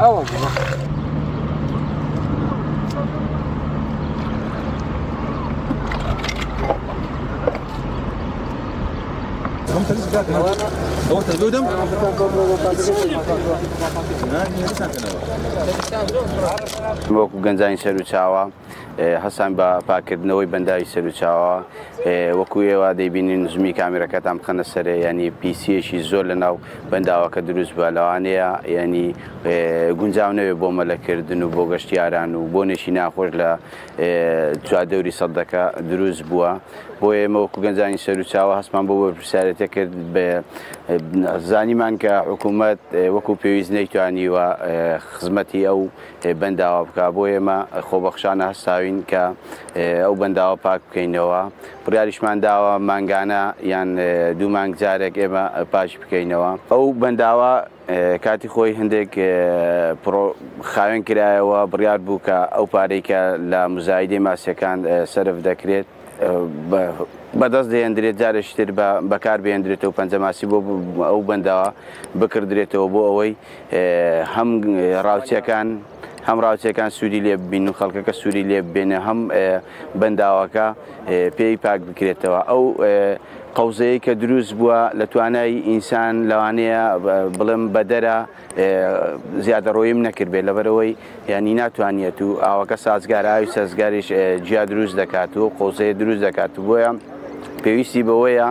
أول وەکو گەنجانی سەر و چاوە هەستان بە پاکردنەوەی بەنداوی سەر و چاوە وەکو ئێوە دەیبینین زمی کامێرەکەتان بخەنە سەرێ ینی پیسیەشی زۆر لە ناو بەنداوەکە دروست بووە لەوانەیە ینی گونجاو نەوێ بۆ مەلەکردن و بۆ گەشتیاران و بۆ نێشی ناخۆش لە چوادەوری سەدەکە دروست بووە بۆ ئێمە وەکو گەنجانی سەر و چاوە هەستمان بۆ پرسیارەتە کرد بە زانیمان کە حکوومەت وەکو پێویست نەیتوانیوە خزمەتی ئەو بەنداوە بکە بۆ ئێمە خۆبەخشانە هەستاوین کە ئەو بەنداوە پاک بکەینەوە بڕیاریشمان داوە مانگانە یان دوو مانگ جارێک ئێمە پاش بکەینەوە ئەو بەنداوە کاتی خۆی هەندێک خاوێن کرایەوە بڕیار بوو کە ئەو پارەی کە لە مزایدەی ماسیەکان سەرف دەکرێت بەدەست دەهێنرێت جارێکتر بەکار بهێنرێتەوە پەنجەماسی بۆ ئەو بەنداوە بکردرێتەوە بۆ ئەوەی هەم ڕاوچەکان سوودی لێ ببین و خەڵکەکە سوودی لێ ببێنە هەم بەنداوەکە پێی پاک بکرێتەوە ئەو قەوزەیە کە دروست بووە لە توانای ئینسان لەوانەیە بڵێم بەدەرە زیادەڕۆیم نەکرد بێت لەبەرەوەی ینی ناتوانێت و ئاوەکە سازگارە ئاوی سەزگاریش جیا دروست دەکات و قەوزەیە دروست دەکات و بۆیە پێویستی بەوەیە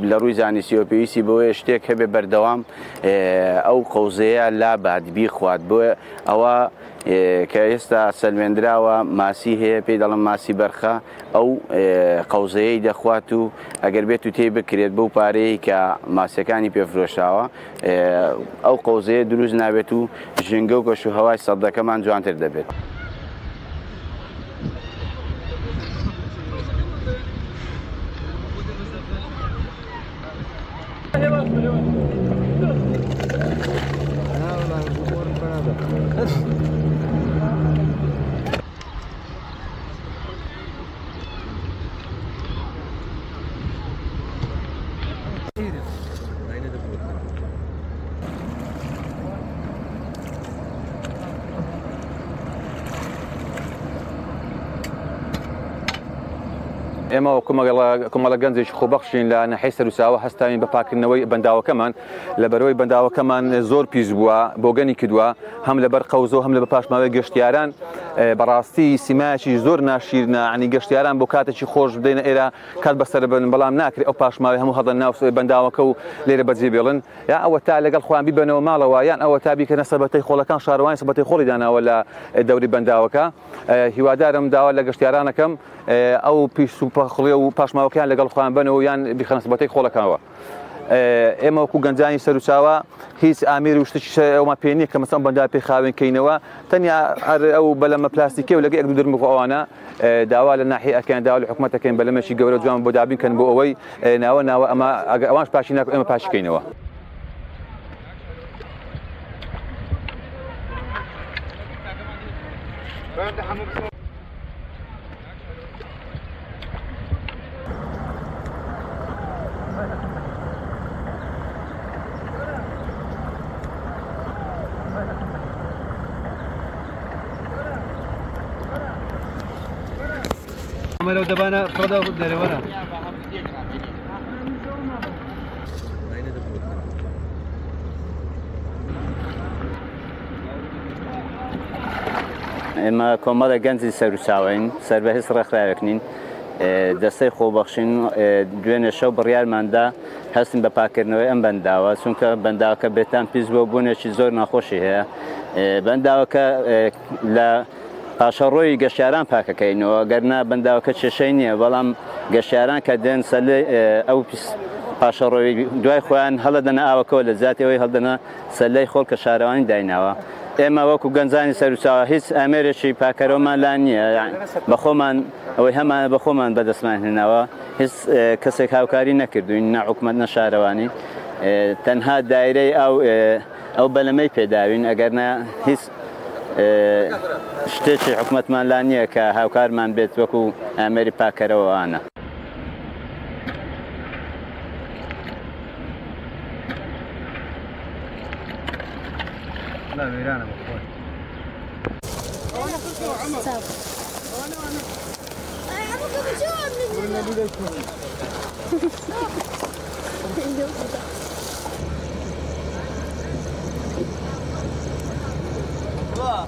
لە ڕووی زانستیەوە پێویستی بەوەیە شتێک هەبێ بەردەوام ئەو قەوزەیە لا بادبی خوات بۆیە ئەوە کە ئێستا سەلمێنراوە ماسی هەیە پێی دەڵم ماسی بەرخە ئەو قەوزەیەی دەخوات و ئەگەر بێت و تێی بکرێت بەو پارەیە کە ماسیەکانی پێفرۆشاوە ئەو قەوزەیە دروست نابێت و ژنگە و کەش و هەوای سەدەکەمان جوانتر دەبێت. ئێمە کۆمەڵە گەنجێکی خۆبەخشین لە ناحیەی سەر و چاوە هەستاوین بە پاکردنەوەی بەنداوەکەمان لەبەرەوەی بەنداوەکەمان زۆر پیس بووە بۆگەنی کردووە هەم لەبەر قەوزە و هەم لە بە پاشماوەی گەشتیاران بەڕاستی سیمایەکی زۆر ناشیرنە عنی گەشتیاران بۆ کاتێکی خۆش بدەینە ئێرە کات بەسەر بن بەڵام ناکرێت ئەو پاشماوی هەموو هەڵدەن ناو بەنداوەکە و لێرە بەجێ بێڵن یا ئەوە تا لەگەڵ خۆیان بیبەنەوە ماڵەوە یان ئەوە تا بیکەنە سەبەتەی خۆڵەکان شارەوانی سەبەتەی خۆڵی داناوە لە دەوری بەنداوەکە هیوادارم داوا لە گەشتیارانەکەم ئەو پیس و پەخڵێ و پاشماوەکەیان لەگەڵ خۆیان بنەوە یان بیخەنە سەبەتەی خۆڵەکانەوە. ئێمە وەکو گەنجانی سەر و چاوە هیچ ئامیر و شتێکی ئەومە پێ نییە کە مەسەڵەن بەندا پێی خاوێنکەینەوە تەنیا ئەو بەلەمە پلاستیکێ و لەگە یەک دوو درمخ ئەوانە داوا لە ناحیەکەیان داوا لە حکوومەتەکەین بەلەمەشی گەورە جوان بۆ دابینکەن بۆ ئەوەی ناوە ئەمە ئەوانش پاشی ناکە ئێمە پاشیکەینەوە. لو دبانا فردا دريوانا ئێمە کۆمەڵە گەنجی سەر و چاوین سەر بە هیچ ڕێکخراوێکنین دەستەی خۆبەخشین دوێنێ شەو بڕیارماندا هەستن بە پاکردنەوەی ئەم بەنداوە چونکە بەنداوەکە بێتان پیس بۆ بوونێکی زۆر ناخۆشی هەیە بەنداوەکە لە پاشەڕۆی گەشتیاران پاکەکەینەوە گەرنا بەنداوەکە کێشەی نییە بەڵام گەشتیاران کە دێن سەلەی ئەو پاشەڕۆی دوای خۆیان هەڵەدەنە ئاوەکەەوە لە زیاتەوەی هەڵدەنە سەلەی خۆڵ کە شارەوانی دایناوە ئێمە وەکو گەنجانی سەر و چاوە هیچ ئامێرێکی پاکەرەوەمان لا نییە بە خۆمان ئەوەی هەمان بە خۆمان بەدەستمان هێناوە هیچ کەسێک هاوکاری نەکردوین نە حکوومەت نە شارەوانی تەنها دایرەی ئەو بەلەمەی پێداوین ئەگەرنا هیچ شتێکی حکوومەتمان لا نییە کە هاوکارمان بێت وەکو ئامێری پاکەرەوەوانە. لا ويرانه بخوي الله